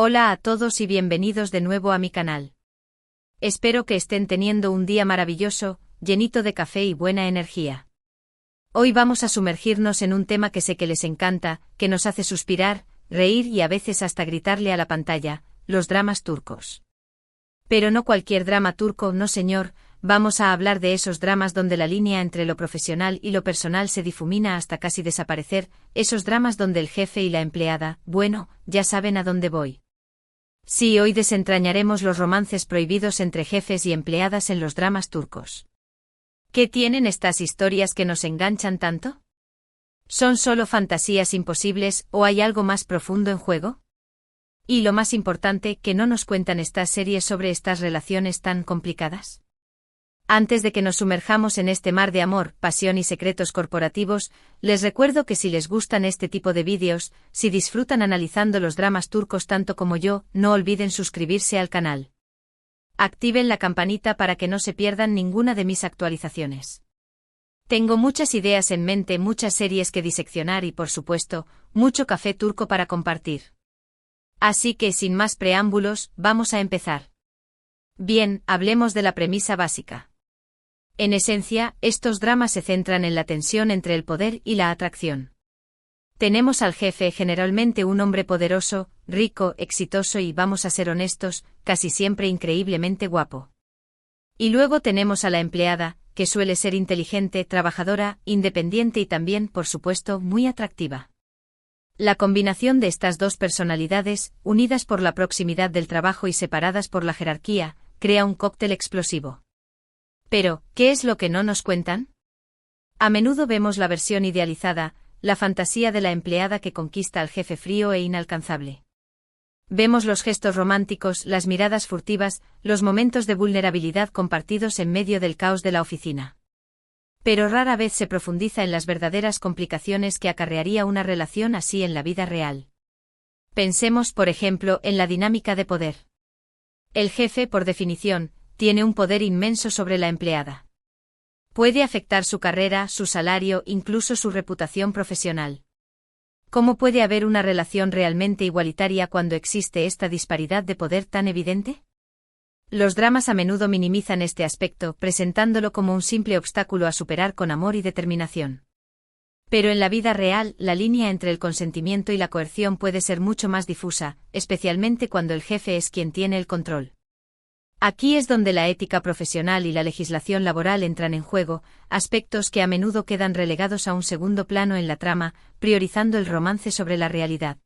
Hola a todos y bienvenidos de nuevo a mi canal. Espero que estén teniendo un día maravilloso, llenito de café y buena energía. Hoy vamos a sumergirnos en un tema que sé que les encanta, que nos hace suspirar, reír y a veces hasta gritarle a la pantalla, los dramas turcos. Pero no cualquier drama turco, no señor, vamos a hablar de esos dramas donde la línea entre lo profesional y lo personal se difumina hasta casi desaparecer, esos dramas donde el jefe y la empleada, bueno, ya saben a dónde voy. Sí, hoy desentrañaremos los romances prohibidos entre jefes y empleadas en los dramas turcos. ¿Qué tienen estas historias que nos enganchan tanto? ¿Son solo fantasías imposibles o hay algo más profundo en juego? Y lo más importante, ¿qué no nos cuentan estas series sobre estas relaciones tan complicadas? Antes de que nos sumerjamos en este mar de amor, pasión y secretos corporativos, les recuerdo que si les gustan este tipo de vídeos, si disfrutan analizando los dramas turcos tanto como yo, no olviden suscribirse al canal. Activen la campanita para que no se pierdan ninguna de mis actualizaciones. Tengo muchas ideas en mente, muchas series que diseccionar y por supuesto, mucho café turco para compartir. Así que sin más preámbulos, vamos a empezar. Bien, hablemos de la premisa básica. En esencia, estos dramas se centran en la tensión entre el poder y la atracción. Tenemos al jefe, generalmente un hombre poderoso, rico, exitoso y, vamos a ser honestos, casi siempre increíblemente guapo. Y luego tenemos a la empleada, que suele ser inteligente, trabajadora, independiente y también, por supuesto, muy atractiva. La combinación de estas dos personalidades, unidas por la proximidad del trabajo y separadas por la jerarquía, crea un cóctel explosivo. Pero, ¿qué es lo que no nos cuentan? A menudo vemos la versión idealizada, la fantasía de la empleada que conquista al jefe frío e inalcanzable. Vemos los gestos románticos, las miradas furtivas, los momentos de vulnerabilidad compartidos en medio del caos de la oficina. Pero rara vez se profundiza en las verdaderas complicaciones que acarrearía una relación así en la vida real. Pensemos, por ejemplo, en la dinámica de poder. El jefe, por definición, tiene un poder inmenso sobre la empleada. Puede afectar su carrera, su salario, incluso su reputación profesional. ¿Cómo puede haber una relación realmente igualitaria cuando existe esta disparidad de poder tan evidente? Los dramas a menudo minimizan este aspecto, presentándolo como un simple obstáculo a superar con amor y determinación. Pero en la vida real, la línea entre el consentimiento y la coerción puede ser mucho más difusa, especialmente cuando el jefe es quien tiene el control. Aquí es donde la ética profesional y la legislación laboral entran en juego, aspectos que a menudo quedan relegados a un segundo plano en la trama, priorizando el romance sobre la realidad.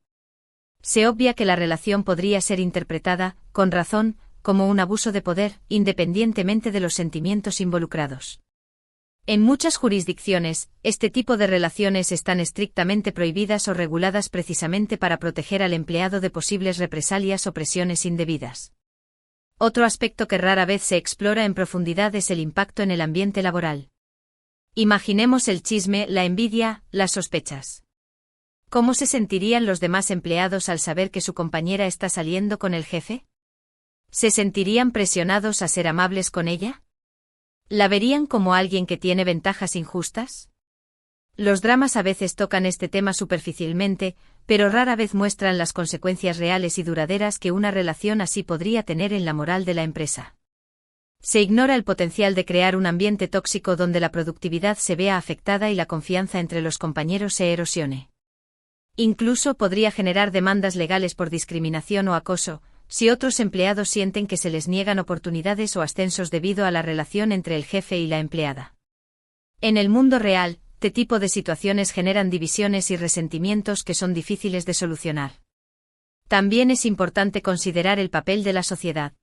Se obvia que la relación podría ser interpretada, con razón, como un abuso de poder, independientemente de los sentimientos involucrados. En muchas jurisdicciones, este tipo de relaciones están estrictamente prohibidas o reguladas precisamente para proteger al empleado de posibles represalias o presiones indebidas. Otro aspecto que rara vez se explora en profundidad es el impacto en el ambiente laboral. Imaginemos el chisme, la envidia, las sospechas. ¿Cómo se sentirían los demás empleados al saber que su compañera está saliendo con el jefe? ¿Se sentirían presionados a ser amables con ella? ¿La verían como alguien que tiene ventajas injustas? Los dramas a veces tocan este tema superficialmente, pero rara vez muestran las consecuencias reales y duraderas que una relación así podría tener en la moral de la empresa. Se ignora el potencial de crear un ambiente tóxico donde la productividad se vea afectada y la confianza entre los compañeros se erosione. Incluso podría generar demandas legales por discriminación o acoso, si otros empleados sienten que se les niegan oportunidades o ascensos debido a la relación entre el jefe y la empleada. En el mundo real, este tipo de situaciones generan divisiones y resentimientos que son difíciles de solucionar. También es importante considerar el papel de la sociedad.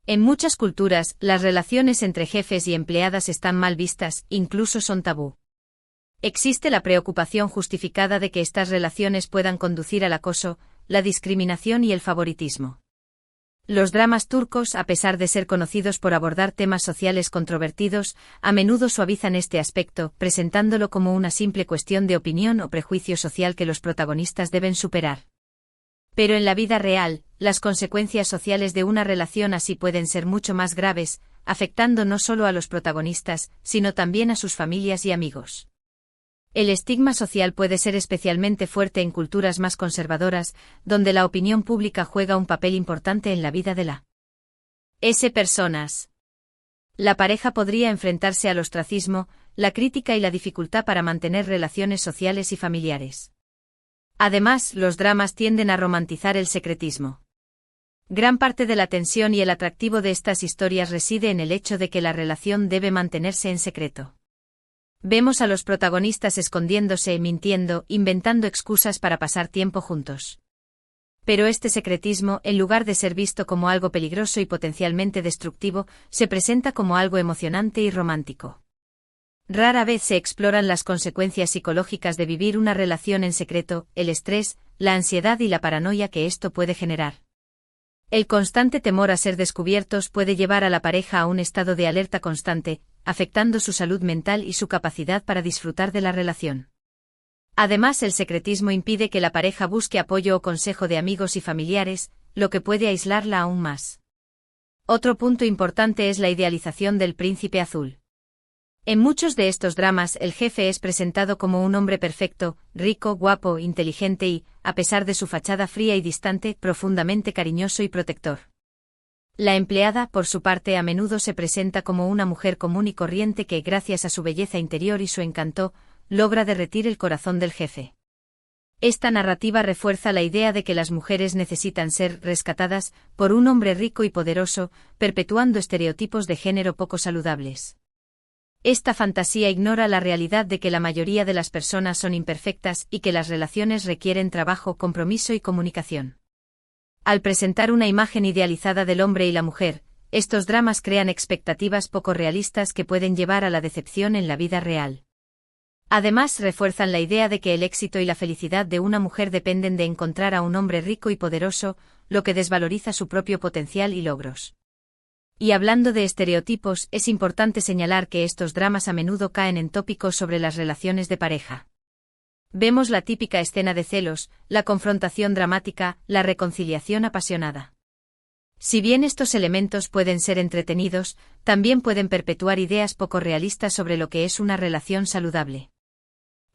En muchas culturas, las relaciones entre jefes y empleadas están mal vistas, incluso son tabú. Existe la preocupación justificada de que estas relaciones puedan conducir al acoso, la discriminación y el favoritismo. Los dramas turcos, a pesar de ser conocidos por abordar temas sociales controvertidos, a menudo suavizan este aspecto, presentándolo como una simple cuestión de opinión o prejuicio social que los protagonistas deben superar. Pero en la vida real, las consecuencias sociales de una relación así pueden ser mucho más graves, afectando no solo a los protagonistas, sino también a sus familias y amigos. El estigma social puede ser especialmente fuerte en culturas más conservadoras, donde la opinión pública juega un papel importante en la vida de las personas. La pareja podría enfrentarse al ostracismo, la crítica y la dificultad para mantener relaciones sociales y familiares. Además, los dramas tienden a romantizar el secretismo. Gran parte de la tensión y el atractivo de estas historias reside en el hecho de que la relación debe mantenerse en secreto. Vemos a los protagonistas escondiéndose, mintiendo, inventando excusas para pasar tiempo juntos. Pero este secretismo, en lugar de ser visto como algo peligroso y potencialmente destructivo, se presenta como algo emocionante y romántico. Rara vez se exploran las consecuencias psicológicas de vivir una relación en secreto, el estrés, la ansiedad y la paranoia que esto puede generar. El constante temor a ser descubiertos puede llevar a la pareja a un estado de alerta constante, afectando su salud mental y su capacidad para disfrutar de la relación. Además, el secretismo impide que la pareja busque apoyo o consejo de amigos y familiares, lo que puede aislarla aún más. Otro punto importante es la idealización del príncipe azul. En muchos de estos dramas el jefe es presentado como un hombre perfecto, rico, guapo, inteligente y, a pesar de su fachada fría y distante, profundamente cariñoso y protector. La empleada, por su parte, a menudo se presenta como una mujer común y corriente que, gracias a su belleza interior y su encanto, logra derretir el corazón del jefe. Esta narrativa refuerza la idea de que las mujeres necesitan ser rescatadas por un hombre rico y poderoso, perpetuando estereotipos de género poco saludables. Esta fantasía ignora la realidad de que la mayoría de las personas son imperfectas y que las relaciones requieren trabajo, compromiso y comunicación. Al presentar una imagen idealizada del hombre y la mujer, estos dramas crean expectativas poco realistas que pueden llevar a la decepción en la vida real. Además, refuerzan la idea de que el éxito y la felicidad de una mujer dependen de encontrar a un hombre rico y poderoso, lo que desvaloriza su propio potencial y logros. Y hablando de estereotipos, es importante señalar que estos dramas a menudo caen en tópicos sobre las relaciones de pareja. Vemos la típica escena de celos, la confrontación dramática, la reconciliación apasionada. Si bien estos elementos pueden ser entretenidos, también pueden perpetuar ideas poco realistas sobre lo que es una relación saludable.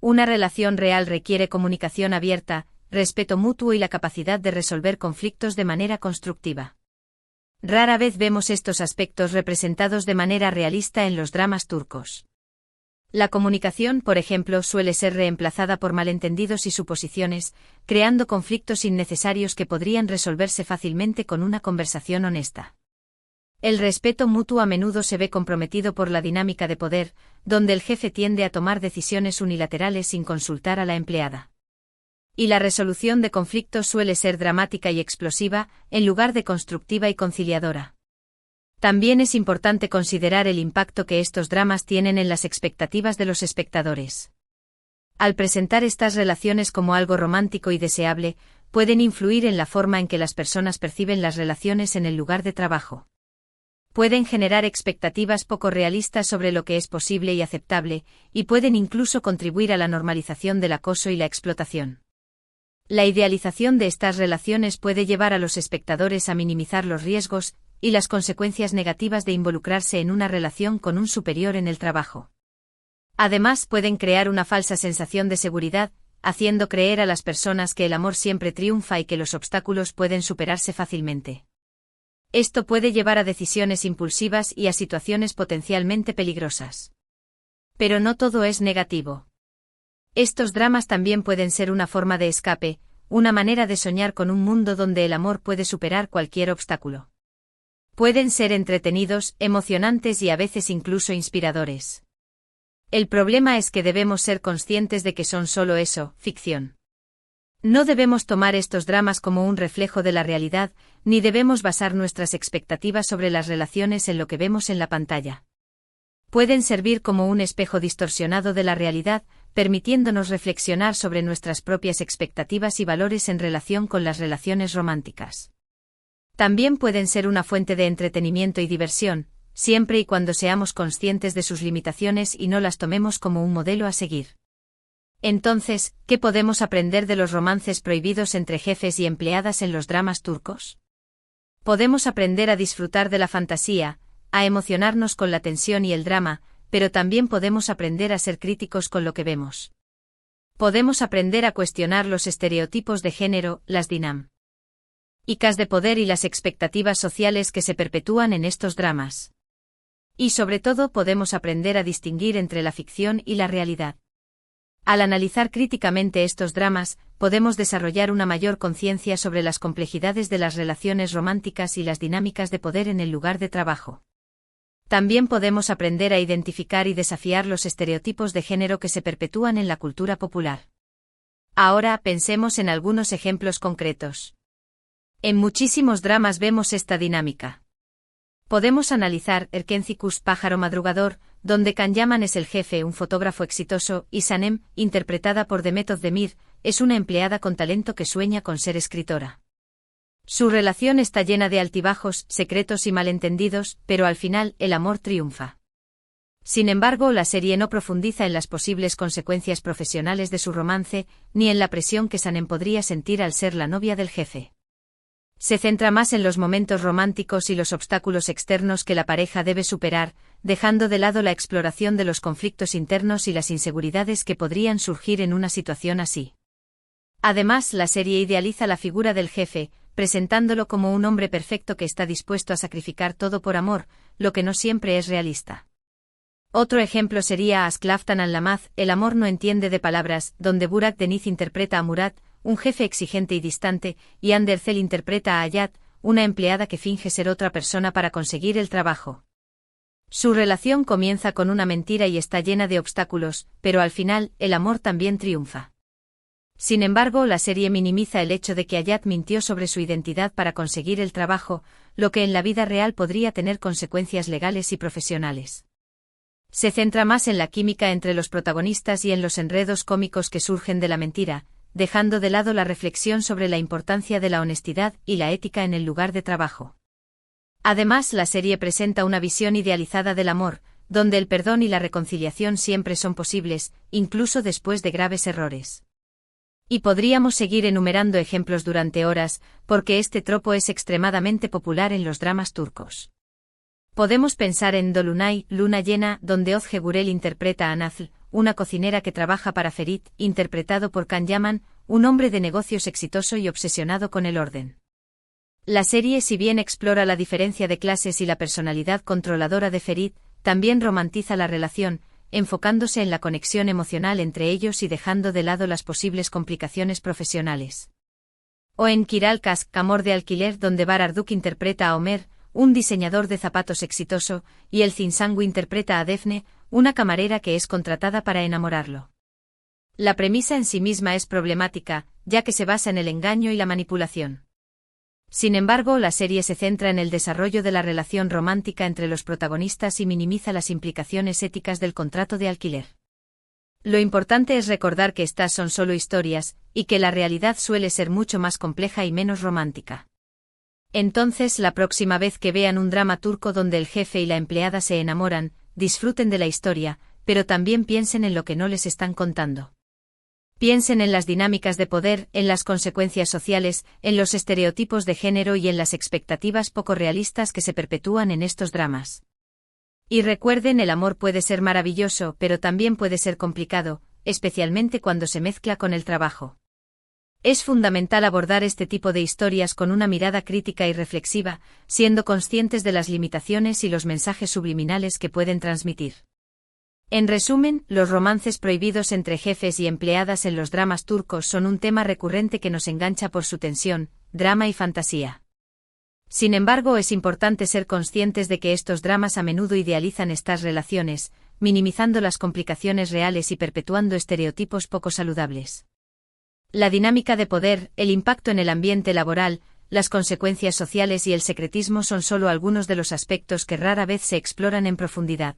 Una relación real requiere comunicación abierta, respeto mutuo y la capacidad de resolver conflictos de manera constructiva. Rara vez vemos estos aspectos representados de manera realista en los dramas turcos. La comunicación, por ejemplo, suele ser reemplazada por malentendidos y suposiciones, creando conflictos innecesarios que podrían resolverse fácilmente con una conversación honesta. El respeto mutuo a menudo se ve comprometido por la dinámica de poder, donde el jefe tiende a tomar decisiones unilaterales sin consultar a la empleada. Y la resolución de conflictos suele ser dramática y explosiva, en lugar de constructiva y conciliadora. También es importante considerar el impacto que estos dramas tienen en las expectativas de los espectadores. Al presentar estas relaciones como algo romántico y deseable, pueden influir en la forma en que las personas perciben las relaciones en el lugar de trabajo. Pueden generar expectativas poco realistas sobre lo que es posible y aceptable, y pueden incluso contribuir a la normalización del acoso y la explotación. La idealización de estas relaciones puede llevar a los espectadores a minimizar los riesgos y las consecuencias negativas de involucrarse en una relación con un superior en el trabajo. Además, pueden crear una falsa sensación de seguridad, haciendo creer a las personas que el amor siempre triunfa y que los obstáculos pueden superarse fácilmente. Esto puede llevar a decisiones impulsivas y a situaciones potencialmente peligrosas. Pero no todo es negativo. Estos dramas también pueden ser una forma de escape, una manera de soñar con un mundo donde el amor puede superar cualquier obstáculo. Pueden ser entretenidos, emocionantes y a veces incluso inspiradores. El problema es que debemos ser conscientes de que son solo eso, ficción. No debemos tomar estos dramas como un reflejo de la realidad, ni debemos basar nuestras expectativas sobre las relaciones en lo que vemos en la pantalla. Pueden servir como un espejo distorsionado de la realidad, permitiéndonos reflexionar sobre nuestras propias expectativas y valores en relación con las relaciones románticas. También pueden ser una fuente de entretenimiento y diversión, siempre y cuando seamos conscientes de sus limitaciones y no las tomemos como un modelo a seguir. Entonces, ¿qué podemos aprender de los romances prohibidos entre jefes y empleadas en los dramas turcos? Podemos aprender a disfrutar de la fantasía, a emocionarnos con la tensión y el drama, pero también podemos aprender a ser críticos con lo que vemos. Podemos aprender a cuestionar los estereotipos de género, las dinámicas de poder y las expectativas sociales que se perpetúan en estos dramas. Y sobre todo podemos aprender a distinguir entre la ficción y la realidad. Al analizar críticamente estos dramas, podemos desarrollar una mayor conciencia sobre las complejidades de las relaciones románticas y las dinámicas de poder en el lugar de trabajo. También podemos aprender a identificar y desafiar los estereotipos de género que se perpetúan en la cultura popular. Ahora pensemos en algunos ejemplos concretos. En muchísimos dramas vemos esta dinámica. Podemos analizar Erkencicus pájaro madrugador, donde Kanyaman es el jefe, un fotógrafo exitoso, y Sanem, interpretada por Demet Özdemir, es una empleada con talento que sueña con ser escritora. Su relación está llena de altibajos, secretos y malentendidos, pero al final el amor triunfa. Sin embargo, la serie no profundiza en las posibles consecuencias profesionales de su romance, ni en la presión que Sanem podría sentir al ser la novia del jefe. Se centra más en los momentos románticos y los obstáculos externos que la pareja debe superar, dejando de lado la exploración de los conflictos internos y las inseguridades que podrían surgir en una situación así. Además, la serie idealiza la figura del jefe, presentándolo como un hombre perfecto que está dispuesto a sacrificar todo por amor, lo que no siempre es realista. Otro ejemplo sería Asklaftan al-Lamaz, El amor no entiende de palabras, donde Burak Deniz interpreta a Murat, un jefe exigente y distante, y Ander Zel interpreta a Hayat, una empleada que finge ser otra persona para conseguir el trabajo. Su relación comienza con una mentira y está llena de obstáculos, pero al final, el amor también triunfa. Sin embargo, la serie minimiza el hecho de que Hayat mintió sobre su identidad para conseguir el trabajo, lo que en la vida real podría tener consecuencias legales y profesionales. Se centra más en la química entre los protagonistas y en los enredos cómicos que surgen de la mentira, dejando de lado la reflexión sobre la importancia de la honestidad y la ética en el lugar de trabajo. Además, la serie presenta una visión idealizada del amor, donde el perdón y la reconciliación siempre son posibles, incluso después de graves errores. Y podríamos seguir enumerando ejemplos durante horas, porque este tropo es extremadamente popular en los dramas turcos. Podemos pensar en Dolunay, Luna llena, donde Özge Gürel interpreta a Nazlı, una cocinera que trabaja para Ferit, interpretado por Kanyaman, un hombre de negocios exitoso y obsesionado con el orden. La serie, si bien explora la diferencia de clases y la personalidad controladora de Ferit, también romantiza la relación, enfocándose en la conexión emocional entre ellos y dejando de lado las posibles complicaciones profesionales. O en Kiral Kask, Amor de alquiler, donde Bar Arduk interpreta a Omer, un diseñador de zapatos exitoso, y el Zinsangu interpreta a Defne, una camarera que es contratada para enamorarlo. La premisa en sí misma es problemática, ya que se basa en el engaño y la manipulación. Sin embargo, la serie se centra en el desarrollo de la relación romántica entre los protagonistas y minimiza las implicaciones éticas del contrato de alquiler. Lo importante es recordar que estas son solo historias, y que la realidad suele ser mucho más compleja y menos romántica. Entonces, la próxima vez que vean un drama turco donde el jefe y la empleada se enamoran, disfruten de la historia, pero también piensen en lo que no les están contando. Piensen en las dinámicas de poder, en las consecuencias sociales, en los estereotipos de género y en las expectativas poco realistas que se perpetúan en estos dramas. Y recuerden, el amor puede ser maravilloso, pero también puede ser complicado, especialmente cuando se mezcla con el trabajo. Es fundamental abordar este tipo de historias con una mirada crítica y reflexiva, siendo conscientes de las limitaciones y los mensajes subliminales que pueden transmitir. En resumen, los romances prohibidos entre jefes y empleadas en los dramas turcos son un tema recurrente que nos engancha por su tensión, drama y fantasía. Sin embargo, es importante ser conscientes de que estos dramas a menudo idealizan estas relaciones, minimizando las complicaciones reales y perpetuando estereotipos poco saludables. La dinámica de poder, el impacto en el ambiente laboral, las consecuencias sociales y el secretismo son solo algunos de los aspectos que rara vez se exploran en profundidad.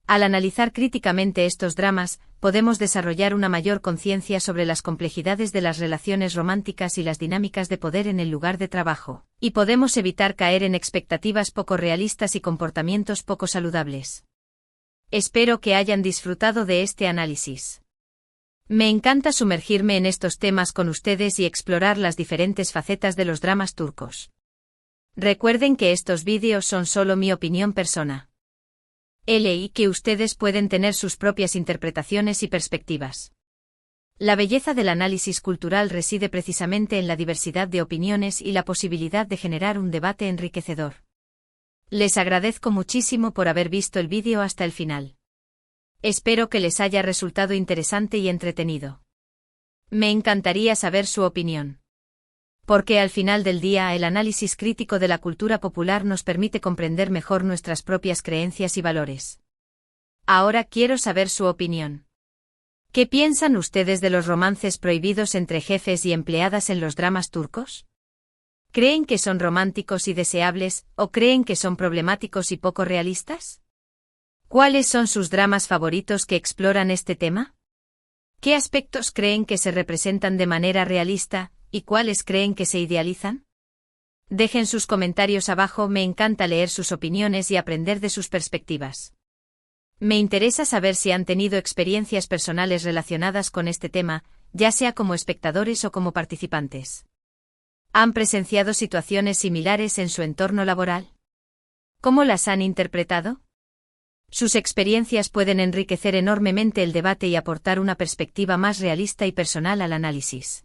Al analizar críticamente estos dramas, podemos desarrollar una mayor conciencia sobre las complejidades de las relaciones románticas y las dinámicas de poder en el lugar de trabajo, y podemos evitar caer en expectativas poco realistas y comportamientos poco saludables. Espero que hayan disfrutado de este análisis. Me encanta sumergirme en estos temas con ustedes y explorar las diferentes facetas de los dramas turcos. Recuerden que estos vídeos son solo mi opinión personal. Y que ustedes pueden tener sus propias interpretaciones y perspectivas. La belleza del análisis cultural reside precisamente en la diversidad de opiniones y la posibilidad de generar un debate enriquecedor. Les agradezco muchísimo por haber visto el vídeo hasta el final. Espero que les haya resultado interesante y entretenido. Me encantaría saber su opinión. Porque al final del día el análisis crítico de la cultura popular nos permite comprender mejor nuestras propias creencias y valores. Ahora quiero saber su opinión. ¿Qué piensan ustedes de los romances prohibidos entre jefes y empleadas en los dramas turcos? ¿Creen que son románticos y deseables, o creen que son problemáticos y poco realistas? ¿Cuáles son sus dramas favoritos que exploran este tema? ¿Qué aspectos creen que se representan de manera realista, y cuáles creen que se idealizan? Dejen sus comentarios abajo, me encanta leer sus opiniones y aprender de sus perspectivas. Me interesa saber si han tenido experiencias personales relacionadas con este tema, ya sea como espectadores o como participantes. ¿Han presenciado situaciones similares en su entorno laboral? ¿Cómo las han interpretado? Sus experiencias pueden enriquecer enormemente el debate y aportar una perspectiva más realista y personal al análisis.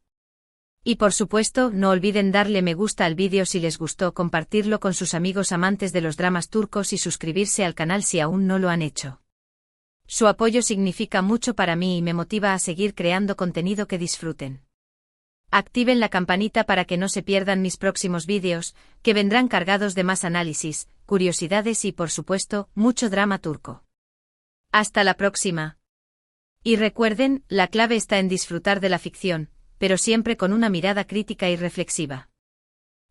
Y por supuesto, no olviden darle me gusta al vídeo si les gustó, compartirlo con sus amigos amantes de los dramas turcos y suscribirse al canal si aún no lo han hecho. Su apoyo significa mucho para mí y me motiva a seguir creando contenido que disfruten. Activen la campanita para que no se pierdan mis próximos vídeos, que vendrán cargados de más análisis, curiosidades y por supuesto, mucho drama turco. Hasta la próxima. Y recuerden, la clave está en disfrutar de la ficción, pero siempre con una mirada crítica y reflexiva.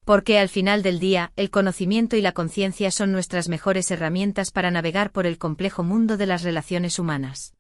Porque al final del día, el conocimiento y la conciencia son nuestras mejores herramientas para navegar por el complejo mundo de las relaciones humanas.